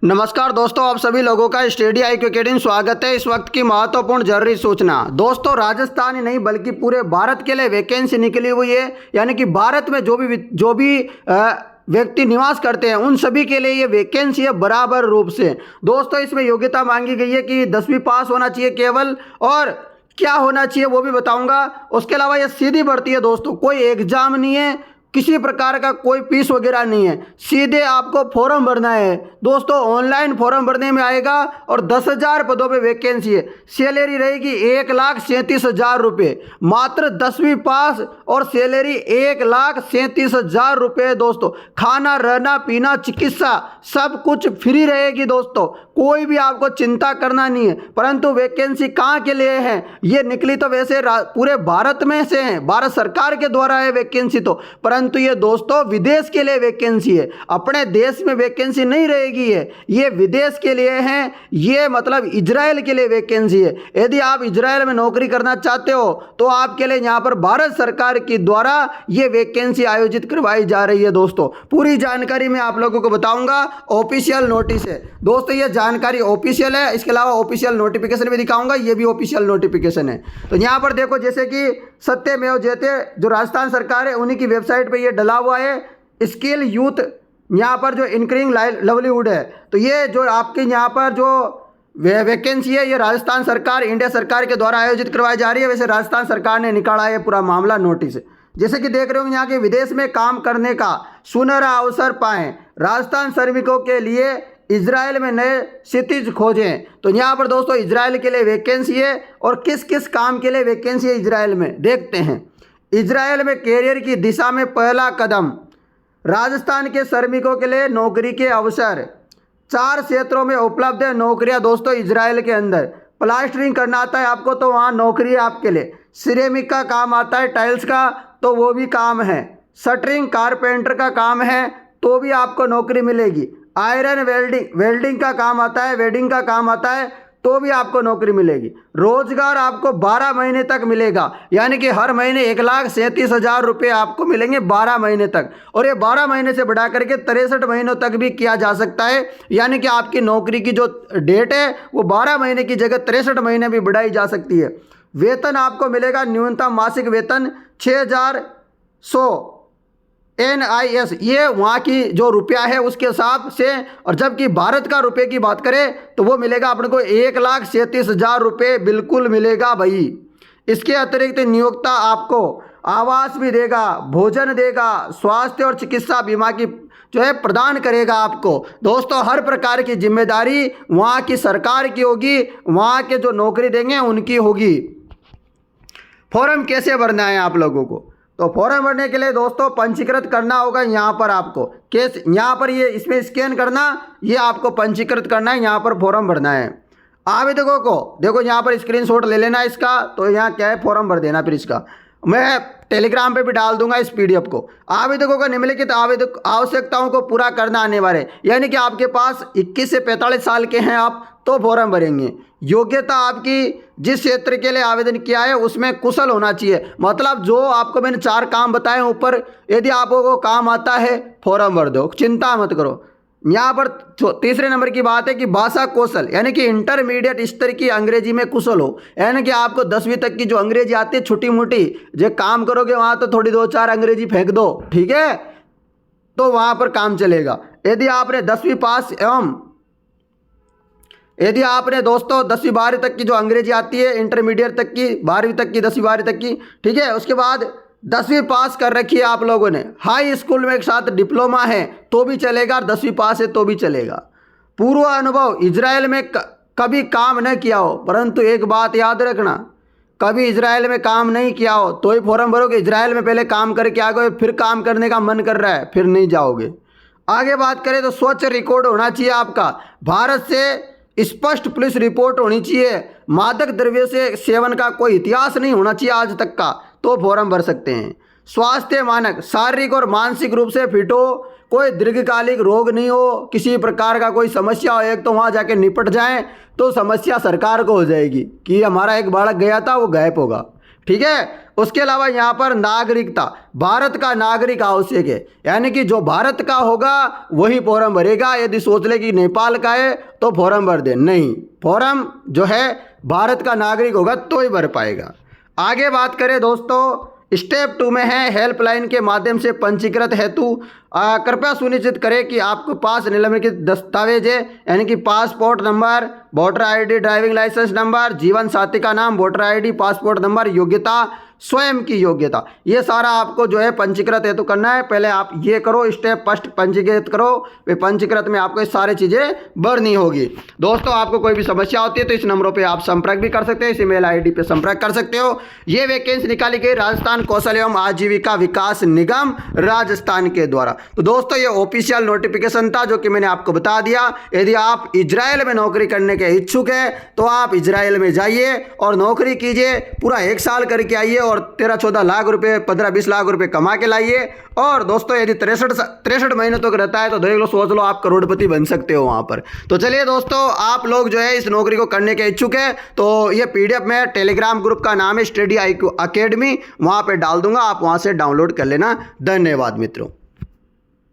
नमस्कार दोस्तों, आप सभी लोगों का स्टडी IQ अकेडमी स्वागत है। इस वक्त की महत्वपूर्ण जरूरी सूचना दोस्तों, राजस्थान ही नहीं बल्कि पूरे भारत के लिए वैकेंसी निकली हुई है। यानी कि भारत में जो भी व्यक्ति निवास करते हैं उन सभी के लिए ये वैकेंसी है बराबर रूप से। दोस्तों, इसमें योग्यता मांगी गई है कि 10वीं पास होना चाहिए केवल, और क्या होना चाहिए वो भी बताऊंगा। उसके अलावा ये सीधी भर्ती है दोस्तों, कोई एग्जाम नहीं है, किसी प्रकार का कोई फीस वगैरह नहीं है, सीधे आपको फॉर्म भरना है दोस्तों। ऑनलाइन फॉर्म भरने में आएगा और 10,000 पदों पे वैकेंसी है। सैलरी रहेगी 1,37,000 रुपये, मात्र 10वीं पास, और सैलरी 1,37,000 रुपये दोस्तों। खाना, रहना, पीना, चिकित्सा सब कुछ फ्री रहेगी दोस्तों, कोई भी आपको चिंता करना नहीं है। परंतु वैकेंसी कहाँ के लिए है? ये निकली तो वैसे पूरे भारत में से है, भारत सरकार के द्वारा है वैकेंसी तो, परंतु ये दोस्तों विदेश के लिए वैकेंसी है। अपने देश में वैकेंसी नहीं रहेगी है, ये विदेश के लिए है। ये मतलब इजराइल के लिए वैकेंसी है। यदि आप इजराइल में नौकरी करना चाहते हो तो आपके लिए यहाँ पर भारत सरकार के द्वारा ये वैकेंसी आयोजित करवाई जा रही है दोस्तों। पूरी जानकारी मैं आप लोगों को बताऊंगा। ऑफिशियल नोटिस है दोस्तों, ये जानकारी ऑफिशियल है। इसके अलावा ऑफिशियल नोटिफिकेशन भी दिखाऊंगा, ये भी ऑफिशियल नोटिफिकेशन है। तो यहाँ पर देखो, जैसे कि सत्यमेव जयते जो राजस्थान सरकार है उन्हीं की वेबसाइट पे ये डला हुआ है। स्किल यूथ यहाँ पर जो इंक्रीजिंग लाइवलीहुड है, तो ये जो आपके यहाँ पर जो वैकेंसी है ये राजस्थान सरकार, इंडिया सरकार के द्वारा आयोजित करवाई जा रही है। वैसे राजस्थान सरकार ने निकाला है पूरा मामला नोटिस। जैसे कि देख रहे हो यहाँ के विदेश में काम करने का सुनहरा अवसर पाएं, राजस्थान श्रमिकों के लिए इजराइल में नए क्षितिज खोजें। तो यहाँ पर दोस्तों इजराइल के लिए वैकेंसी है, और किस किस काम के लिए वैकेंसी है इजराइल में देखते हैं। इजराइल में कैरियर की दिशा में पहला कदम, राजस्थान के श्रमिकों के लिए नौकरी के अवसर, 4 क्षेत्रों में उपलब्ध है नौकरियां दोस्तों इजराइल के अंदर। प्लास्टरिंग करना आता है आपको तो वहाँ नौकरी है आपके लिए। सिरेमिक का काम आता है, टाइल्स का, तो वो भी काम है। शटरिंग, कारपेंटर का काम है तो भी आपको नौकरी मिलेगी। आयरन वेल्डिंग का काम आता है, वेल्डिंग का काम आता है तो भी आपको नौकरी मिलेगी। रोजगार आपको 12 महीने तक मिलेगा, यानी कि हर महीने 1,37,000 रुपये आपको मिलेंगे 12 महीने तक, और ये 12 महीने से बढ़ा करके 63 महीनों तक भी किया जा सकता है। यानी कि आपकी नौकरी की जो डेट है वो 12 महीने की जगह 63 महीने भी बढ़ाई जा सकती है। वेतन आपको मिलेगा, न्यूनतम मासिक वेतन 6,100 NIS, ये वहाँ की जो रुपया है उसके हिसाब से। और जबकि भारत का रुपये की बात करें तो वो मिलेगा अपने को 1,37,000 रुपये बिल्कुल मिलेगा भाई। इसके अतिरिक्त नियोक्ता आपको आवास भी देगा, भोजन देगा, स्वास्थ्य और चिकित्सा बीमा की जो है प्रदान करेगा आपको। दोस्तों हर प्रकार की जिम्मेदारी वहाँ की सरकार की होगी, वहाँ के जो नौकरी देंगे उनकी होगी। फॉर्म कैसे भरना है आप लोगों को? तो फॉर्म भरने के लिए दोस्तों पंजीकृत करना होगा यहाँ पर आपको। केस यहाँ पर ये इसमें स्कैन करना, ये आपको पंजीकृत करना है, यहाँ पर फॉर्म भरना है। आवेदकों को देखो यहाँ पर स्क्रीनशॉट ले लेना इसका, तो यहाँ क्या है फॉर्म भर देना। फिर इसका मैं टेलीग्राम पे भी डाल दूंगा इस PDF को। आवेदकों का निम्नलिखित आवश्यकताओं को पूरा करना अनिवार्य, यानी कि आपके पास 21 से 45 साल के हैं आप तो फॉर्म भरेंगे। योग्यता आपकी जिस क्षेत्र के लिए आवेदन किया है उसमें कुशल होना चाहिए, मतलब जो आपको मैंने 4 काम बताए ऊपर, यदि आपको वो काम आता है फॉर्म भर दो, चिंता मत करो। यहाँ पर तीसरे नंबर की बात है कि भाषा कौशल, यानी कि इंटरमीडिएट स्तर की अंग्रेजी में कुशल हो, यानी कि आपको 10वीं तक की जो अंग्रेजी आती है छोटी मोटी, जो काम करोगे वहाँ तो थोड़ी 2-4 अंग्रेजी फेंक दो, ठीक है, तो वहाँ पर काम चलेगा। यदि आपने 10वीं पास एवं यदि आपने दोस्तों 10वीं 12वीं तक की जो अंग्रेजी आती है, इंटरमीडिएट तक की, 12वीं तक की, 10वीं 12वीं तक की, ठीक है, उसके बाद 10वीं पास कर रखी है आप लोगों ने, हाई स्कूल में एक साथ डिप्लोमा है तो भी चलेगा, 10वीं पास है तो भी चलेगा। पूर्व अनुभव, इजराइल में कभी काम न किया हो, परंतु एक बात याद रखना, कभी इजराइल में काम नहीं किया हो तो ही फॉर्म भरोगे। इजराइल में पहले काम करके आ गए, फिर काम करने का मन कर रहा है, फिर नहीं जाओगे। आगे बात करें तो स्वच्छ रिकॉर्ड होना चाहिए आपका, भारत से स्पष्ट पुलिस रिपोर्ट होनी चाहिए, मादक द्रव्य से सेवन का कोई इतिहास नहीं होना चाहिए आज तक का, तो फॉर्म भर सकते हैं। स्वास्थ्य मानक, शारीरिक और मानसिक रूप से फिट हो, कोई दीर्घकालिक रोग नहीं हो, किसी प्रकार का कोई समस्या हो, एक तो वहाँ जाके निपट जाएं तो समस्या सरकार को हो जाएगी कि हमारा एक बालक गया था वो गायब होगा, ठीक है। उसके अलावा यहाँ पर नागरिकता, भारत का नागरिक आवश्यक है, यानी कि जो भारत का होगा वही फॉर्म भरेगा। यदि सोच ले कि नेपाल का है तो फॉर्म भर दे, नहीं, फॉर्म जो है भारत का नागरिक होगा तो ही भर पाएगा। आगे बात करें दोस्तों, स्टेप 2 में है हेल्पलाइन के माध्यम से पंजीकृत हेतु कृपया सुनिश्चित करें कि आपके पास निम्नलिखित दस्तावेज है, यानी कि passport number, voter ID, driving licence number, जीवन साथी का नाम, वोटर आईडी, पासपोर्ट नंबर, योग्यता, स्वयं की योग्यता, ये सारा आपको जो है पंजीकृत हेतु करना है। पहले आप ये करो, स्टेप फर्स्ट पंजीकृत करो, वे पंजीकृत में आपको ये सारी चीज़ें भरनी होगी। दोस्तों आपको कोई भी समस्या होती है तो इस नंबरों पे आप संपर्क भी कर सकते हैं, इस ईमेल आईडी पे संपर्क कर सकते हो। ये वैकेंसी निकाली गई राजस्थान कौशल एवं आजीविका विकास निगम राजस्थान के द्वारा। तो दोस्तों ये ऑफिशियल नोटिफिकेशन था जो कि मैंने आपको बता दिया। यदि आप इजराइल में नौकरी करने के इच्छुक है तो आप इजराइल में जाइए और नौकरी कीजिए, पूरा 1 साल करके आइए और 13-14 लाख रुपए, 15-20 लाख रुपए कमा के लाइए। और दोस्तों यदि 63 महीने तक रहता है तो देख लो, सोच लो, आप करोड़पति बन सकते हो वहां पर। तो चलिए दोस्तों, आप लोग जो है इस नौकरी को करने के इच्छुक है तो ये पीडीएफ में टेलीग्राम ग्रुप का नाम है स्टडी IQ अकेडमी, वहां पे डाल दूंगा, आप वहां से डाउनलोड कर लेना। धन्यवाद मित्रों।